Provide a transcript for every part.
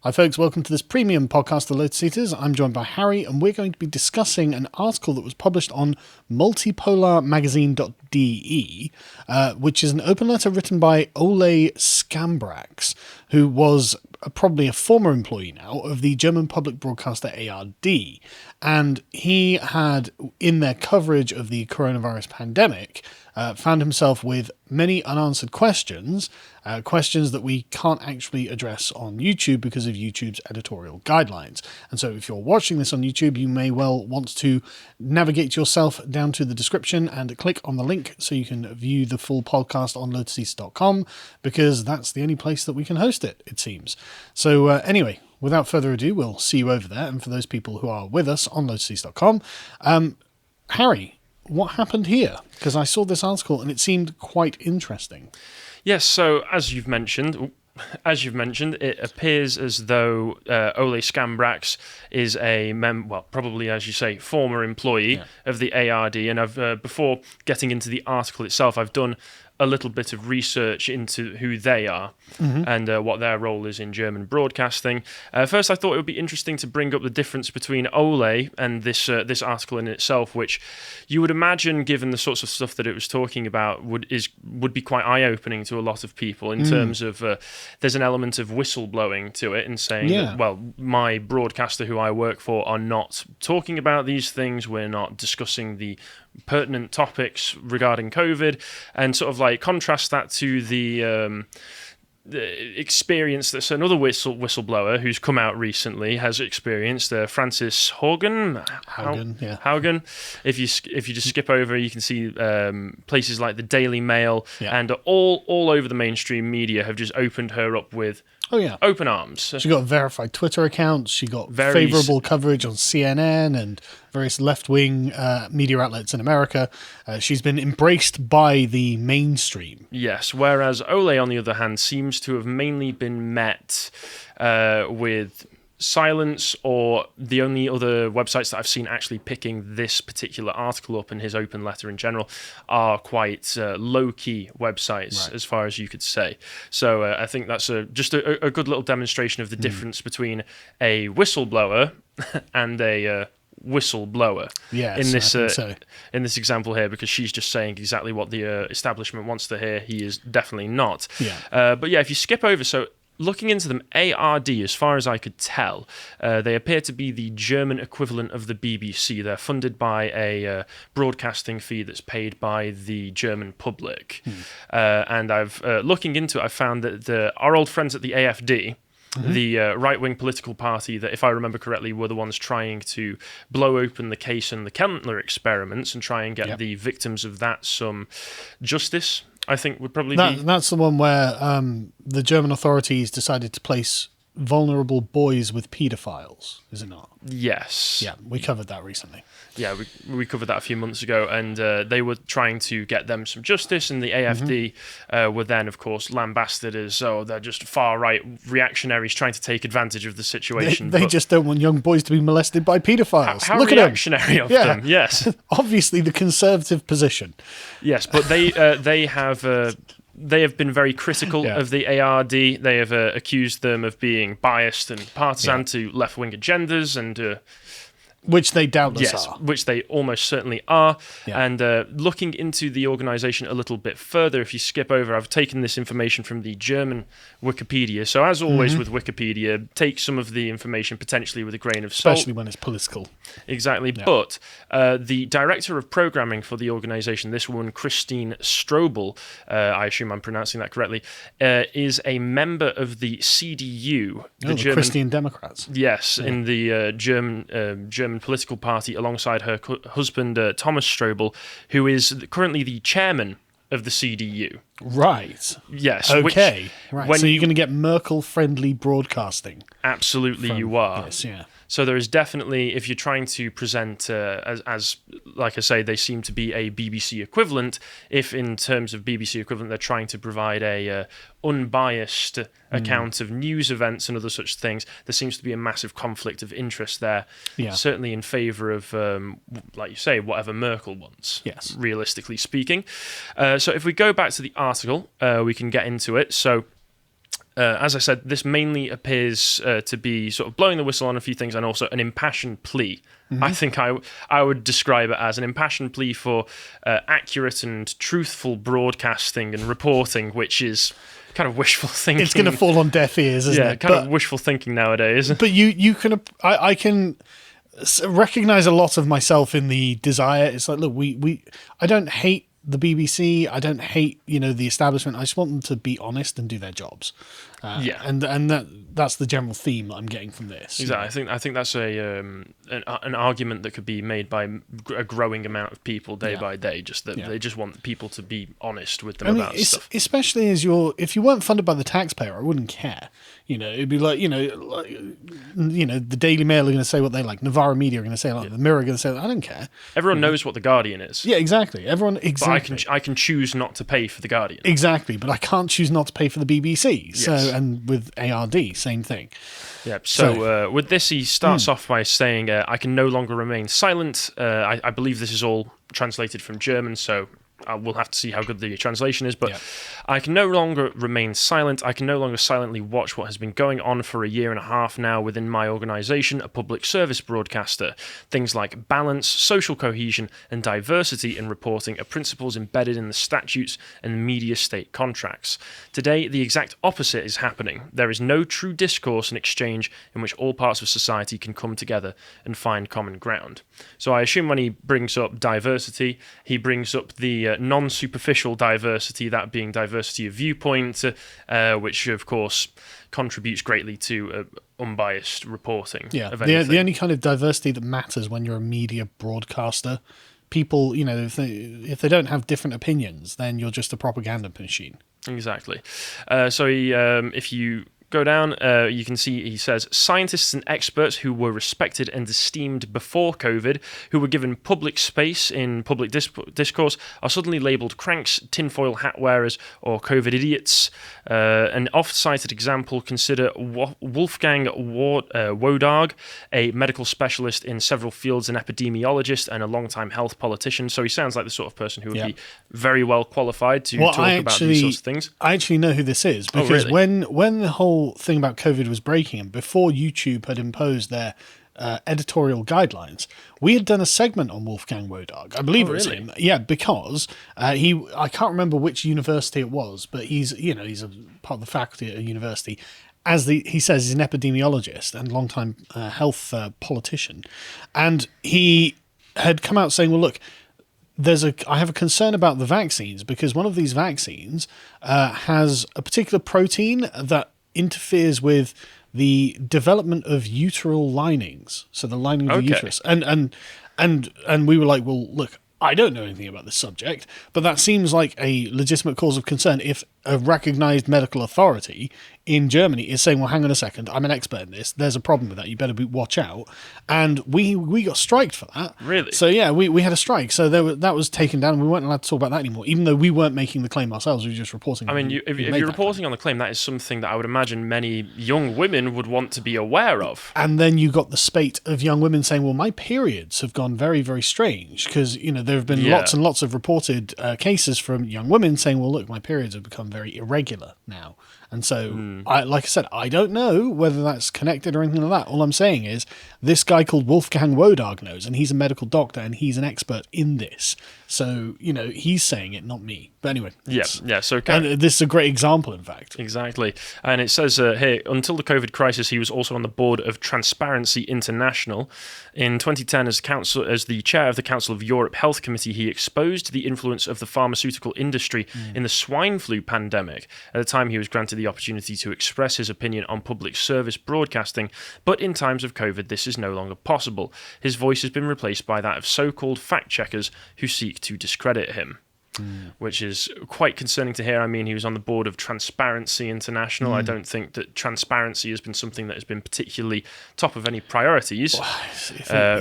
Hi folks, welcome to this premium podcast of Lotus Eaters. I'm joined by Harry and we're going to be discussing an article that was published on multipolarmagazine.de, which is an open letter written by Ole Skambraks, who was probably a former employee now of the German public broadcaster ARD. And he had, in their coverage of the coronavirus pandemic, found himself with many unanswered questions, questions that we can't actually address on YouTube because of YouTube's editorial guidelines. And so if you're watching this on YouTube, you may well want to navigate yourself down to the description and click on the link so you can view the full podcast on lotuseast.com, because that's the only place that we can host it, it seems. So anyway, without further ado, we'll see you over there. And for those people who are with us on lotuseast.com, Harry, what happened here? Because I saw this article and it seemed quite interesting. Yes, so as you've mentioned, it appears as though Ole Skambraks is probably, as you say, former employee of the ARD. And I've before getting into the article itself, I've done a little bit of research into who they are and what their role is in German broadcasting. First, I thought it would be interesting to bring up the difference between Ole and this article in itself, which you would imagine, given the sorts of stuff that it was talking about, would be quite eye-opening to a lot of people in terms of there's an element of whistleblowing to it and saying that, well, my broadcaster who I work for are not talking about these things, we're not discussing the pertinent topics regarding COVID, and sort of like contrast that to the experience that another whistleblower who's come out recently has experienced, Francis Haugen. If you just skip over, you can see places like the Daily Mail and all over the mainstream media have just opened her up with open arms. She got a verified Twitter account. She got favourable coverage on CNN and various left-wing media outlets in America. She's been embraced by the mainstream. Yes, whereas Ole, on the other hand, seems to have mainly been met with silence, or the only other websites that I've seen actually picking this particular article up and his open letter in general are quite low-key websites, as far as you could say. So I think that's just a good little demonstration of the difference between a whistleblower and a whistleblower in this example here, because she's just saying exactly what the establishment wants to hear. He is definitely not. But if you skip over, so looking into them, ARD, as far as I could tell, they appear to be the German equivalent of the BBC. They're funded by a broadcasting fee that's paid by the German public. And looking into it, I found that our old friends at the AfD, the right-wing political party that, if I remember correctly, were the ones trying to blow open the case in the Kentler experiments and try and get the victims of that some justice, I think would probably be... That's the one where the German authorities decided to place vulnerable boys with paedophiles, is it not? Yes. Yeah, we covered that recently. Yeah, we covered that a few months ago, and they were trying to get them some justice, and the AfD were then, of course, lambasted as, they're just far-right reactionaries trying to take advantage of the situation. They just don't want young boys to be molested by paedophiles. How Look reactionary at of them, yes. Obviously the conservative position. Yes, but they have been very critical of the ARD. They have accused them of being biased and partisan to left-wing agendas, and which they doubtless are. Which they almost certainly are. And looking into the organisation a little bit further, if you skip over, I've taken this information from the German Wikipedia. So as always with Wikipedia, take some of the information potentially with a grain of salt. Especially when it's political. Exactly. Yeah. But the director of programming for the organisation, this woman, Christine Strobel, I assume I'm pronouncing that correctly, is a member of the CDU. The German Christian Democrats. Yes, in the German political party, alongside her husband, Thomas Strobel, who is currently the chairman of the CDU. Right. Yes. Okay. Right. So you're going to get Merkel-friendly broadcasting. Absolutely, you are. Yes, yeah. So there is definitely, if you're trying to present as like I say, they seem to be a BBC equivalent. If in terms of BBC equivalent, they're trying to provide a unbiased account of news events and other such things, there seems to be a massive conflict of interest there. Yeah. Certainly in favour of, like you say, whatever Merkel wants. Yes. Realistically speaking. So if we go back to the article, we can get into it. So As I said, this mainly appears to be sort of blowing the whistle on a few things and also an impassioned plea. I think I would describe it as an impassioned plea for accurate and truthful broadcasting and reporting, which is kind of wishful thinking. It's going to fall on deaf ears, isn't it? Yeah, kind of wishful thinking nowadays. But you can, I can recognize a lot of myself in the desire. It's like, look, I don't hate the BBC. I don't hate, the establishment. I just want them to be honest and do their jobs. And that's the general theme that I'm getting from this. Exactly. I think that's an argument that could be made by a growing amount of people day by day. Just that they just want people to be honest with them about stuff. Especially if you weren't funded by the taxpayer, I wouldn't care. It'd be like the Daily Mail are going to say what they like. Novara Media are going to say like. The Mirror are going to say I don't care. Everyone knows what the Guardian is. Yeah, exactly. Exactly. But I can choose not to pay for the Guardian. Exactly, but I can't choose not to pay for the BBC. Yes. So, and with ARD, same thing. Yeah. So with this, he starts off by saying, "I can no longer remain silent." I believe this is all translated from German, so we'll have to see how good the translation is. But I can no longer remain silent. I can no longer silently watch what has been going on for a year and a half now within my organisation, a public service broadcaster. Things like balance, social cohesion, and diversity in reporting are principles embedded in the statutes and media state contracts. Today, the exact opposite is happening. There is no true discourse and exchange in which all parts of society can come together and find common ground. So I assume when he brings up diversity, he brings up the non-superficial diversity, that being diversity of viewpoint, which of course contributes greatly to unbiased reporting. Yeah, the only kind of diversity that matters when you're a media broadcaster. People, if they don't have different opinions, then you're just a propaganda machine. Exactly. So if you go down, you can see he says scientists and experts who were respected and esteemed before COVID, who were given public space in public discourse, are suddenly labelled cranks, tinfoil hat wearers, or COVID idiots. An oft-cited example, consider Wolfgang Wodarg, a medical specialist in several fields, an epidemiologist, and a long-time health politician. So he sounds like the sort of person who would be very well qualified to talk about these sorts of things. I actually know who this is, because when the whole thing about COVID was breaking, and before YouTube had imposed their editorial guidelines, we had done a segment on Wolfgang Wodarg. I believe it was him. Yeah, because I can't remember which university it was, but he's a part of the faculty at a university. He says, he's an epidemiologist and longtime health politician, and he had come out saying, well, look, I have a concern about the vaccines, because one of these vaccines has a particular protein that interferes with the development of uteral linings, so the lining of the uterus. And we were like, well, look, I don't know anything about this subject, but that seems like a legitimate cause of concern if a recognized medical authority in Germany is saying, well, hang on a second, I'm an expert in this, there's a problem with that, you better watch out. And we got striked for that. Really? So yeah, we had a strike. So that was taken down, and we weren't allowed to talk about that anymore, even though we weren't making the claim ourselves, we were just reporting. I mean, if you're reporting on the claim, that is something that I would imagine many young women would want to be aware of. And then you got the spate of young women saying, well, my periods have gone very, very strange, because, there have been lots and lots of reported cases from young women saying, well, look, my periods have become very irregular now. And so, like I said, I don't know whether that's connected or anything like that. All I'm saying is this guy called Wolfgang Wodarg knows, and he's a medical doctor, and he's an expert in this. So, he's saying it, not me. But anyway. Yeah. So and this is a great example, in fact. Exactly. And it says here, until the COVID crisis, he was also on the board of Transparency International. In 2010, as the chair of the Council of Europe Health Committee, he exposed the influence of the pharmaceutical industry in the swine flu pandemic. At the time, he was granted the opportunity to express his opinion on public service broadcasting, but in times of COVID, this is no longer possible. His voice has been replaced by that of so-called fact-checkers who seek to discredit him. Which is quite concerning to hear. I mean, he was on the board of Transparency International. I don't think that transparency has been something that has been particularly top of any priorities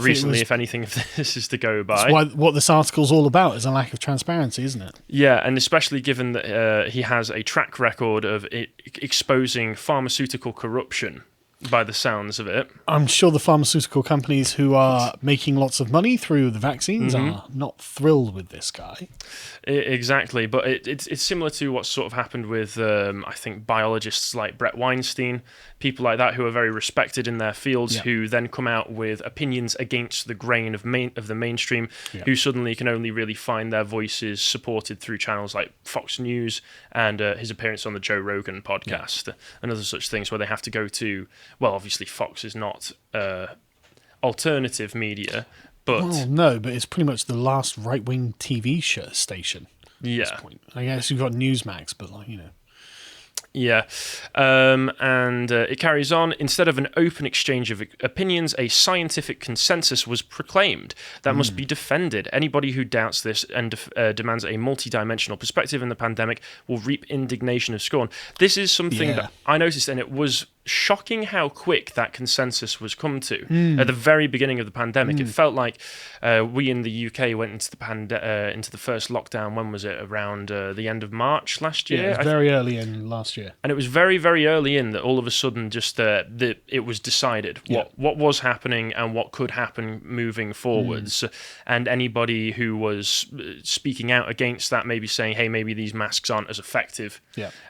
recently, if anything, if this is to go by. That's what this article's all about, is a lack of transparency, isn't it? Yeah, and especially given that he has a track record of exposing pharmaceutical corruption by the sounds of it. I'm sure the pharmaceutical companies who are making lots of money through the vaccines are not thrilled with this guy. Exactly, but it's similar to what's sort of happened with, I think, biologists like Brett Weinstein, people like that who are very respected in their fields, who then come out with opinions against the grain of the mainstream, who suddenly can only really find their voices supported through channels like Fox News and his appearance on the Joe Rogan podcast and other such things, where they have to go to, well, obviously Fox is not alternative media, but... Well, no, but it's pretty much the last right-wing TV station at this point. I guess you've got Newsmax, but, like, you know... Yeah, and it carries on. Instead of an open exchange of opinions, a scientific consensus was proclaimed that must be defended. Anybody who doubts this and demands a multidimensional perspective in the pandemic will reap indignation of scorn. This is something that I noticed, and it was shocking how quick that consensus was come to at the very beginning of the pandemic. It felt like we in the UK went into the first lockdown. When was it? Around the end of March last year. Yeah, it was very early in last year, and it was very, very early in that all of a sudden just it was decided what was happening and what could happen moving forwards. And anybody who was speaking out against that, maybe saying, "Hey, maybe these masks aren't as effective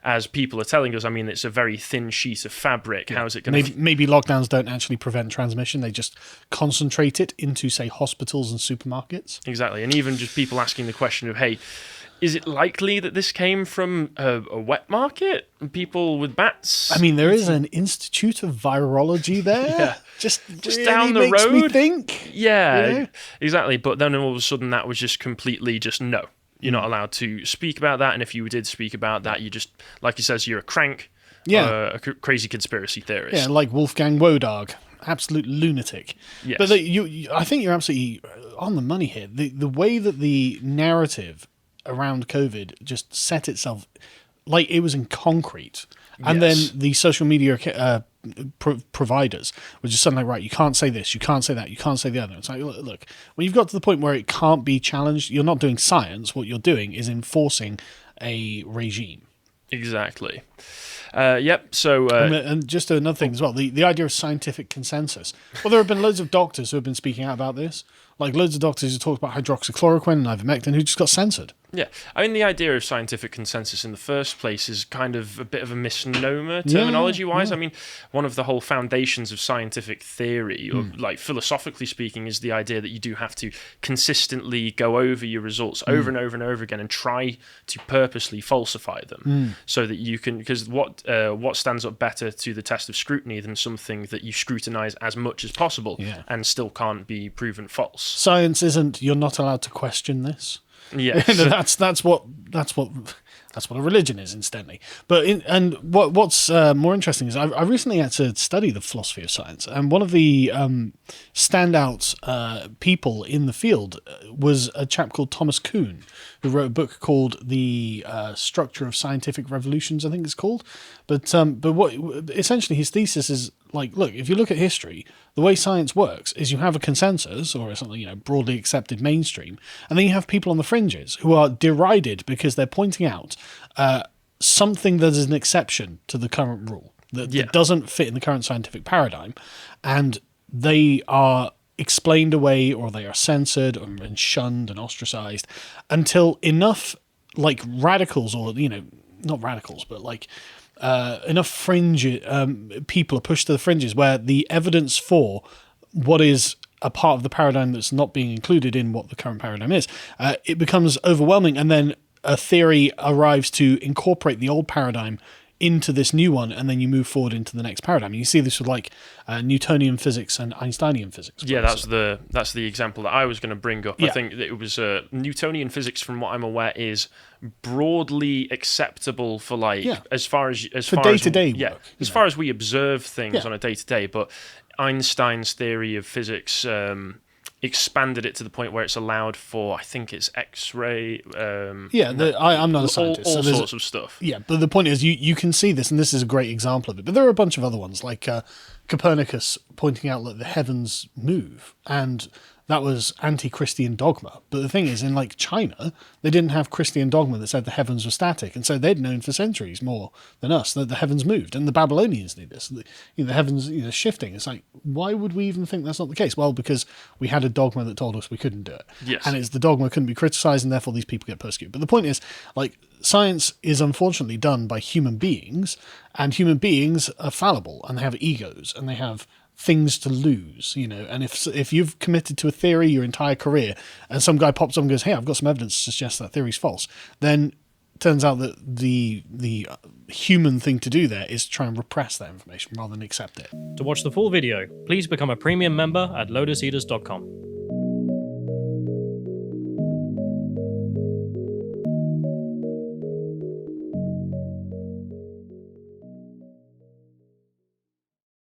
as people are telling us." I mean, it's a very thin sheet of fabric. How's it going to... Maybe lockdowns don't actually prevent transmission. They just concentrate it into, say, hospitals and supermarkets. Exactly. And even just people asking the question of, hey, is it likely that this came from a wet market? People with bats? I mean, there is an Institute of Virology there. Just really down the makes road. Me think. Yeah, exactly. But then all of a sudden that was just completely just no. You're not allowed to speak about that. And if you did speak about that, you just, like he says, you're a crank. A crazy conspiracy theorist. Yeah, like Wolfgang Wodarg, absolute lunatic. Yes. But I think you're absolutely on the money here. The way that the narrative around COVID just set itself, like it was in concrete. And then the social media providers were just suddenly, right, you can't say this, you can't say that, you can't say the other. It's like, look, when you've got to the point where it can't be challenged, you're not doing science. What you're doing is enforcing a regime. Exactly. So... and just another thing as well, the idea of scientific consensus. Well, there have been loads of doctors who have been speaking out about this. Like loads of doctors who talked about hydroxychloroquine and ivermectin who just got censored. Yeah, I mean, the idea of scientific consensus in the first place is kind of a bit of a misnomer terminology-wise. I mean, one of the whole foundations of scientific theory, or like philosophically speaking, is the idea that you do have to consistently go over your results over and over and over again and try to purposely falsify them so that you can... Because what stands up better to the test of scrutiny than something that you scrutinize as much as possible and still can't be proven false? Science isn't, you're not allowed to question this. Yes. that's what a religion is, incidentally. But what's more interesting is I recently had to study the philosophy of science, and one of the standout people in the field was a chap called Thomas Kuhn, who wrote a book called The Structure of Scientific Revolutions, I think it's called. But what essentially his thesis is, like, look, if you look at history, the way science works is you have a consensus or something, broadly accepted mainstream, and then you have people on the fringes who are derided because they're pointing out something that is an exception to the current rule that doesn't fit in the current scientific paradigm, and they are explained away or they are censored and shunned and ostracized until enough like radicals, or not radicals, but like enough fringe people are pushed to the fringes where the evidence for what is a part of the paradigm that's not being included in what the current paradigm is, it becomes overwhelming, and then a theory arrives to incorporate the old paradigm into this new one, and then you move forward into the next paradigm. You see this with like Newtonian physics and Einsteinian physics. Yeah, that's the example that I was going to bring up. I think that it was Newtonian physics, from what I'm aware, is broadly acceptable for as far as day-to-day work. As far as we observe things on a day-to-day, but Einstein's theory of physics expanded it to the point where it's allowed for, I think it's X-ray. I'm not a scientist. All sorts of stuff. Yeah, but the point is, you can see this, and this is a great example of it. But there are a bunch of other ones, like Copernicus pointing out that the heavens move, and that was anti-Christian dogma. But the thing is, in like China, they didn't have Christian dogma that said the heavens were static, and so they'd known for centuries more than us that the heavens moved, and the Babylonians knew this. The heavens, shifting. It's like, why would we even think that's not the case? Well, because we had a dogma that told us we couldn't do it, Yes. and it's the dogma couldn't be criticised, and therefore these people get persecuted. But the point is, like, science is unfortunately done by human beings, and human beings are fallible, and they have egos, and they have things to lose, and if you've committed to a theory your entire career and some guy pops up and goes, hey, I've got some evidence to suggest that theory's false, then turns out that the human thing to do there is to try and repress that information rather than accept it. To watch the full video, please become a premium member at lotuseaters.com.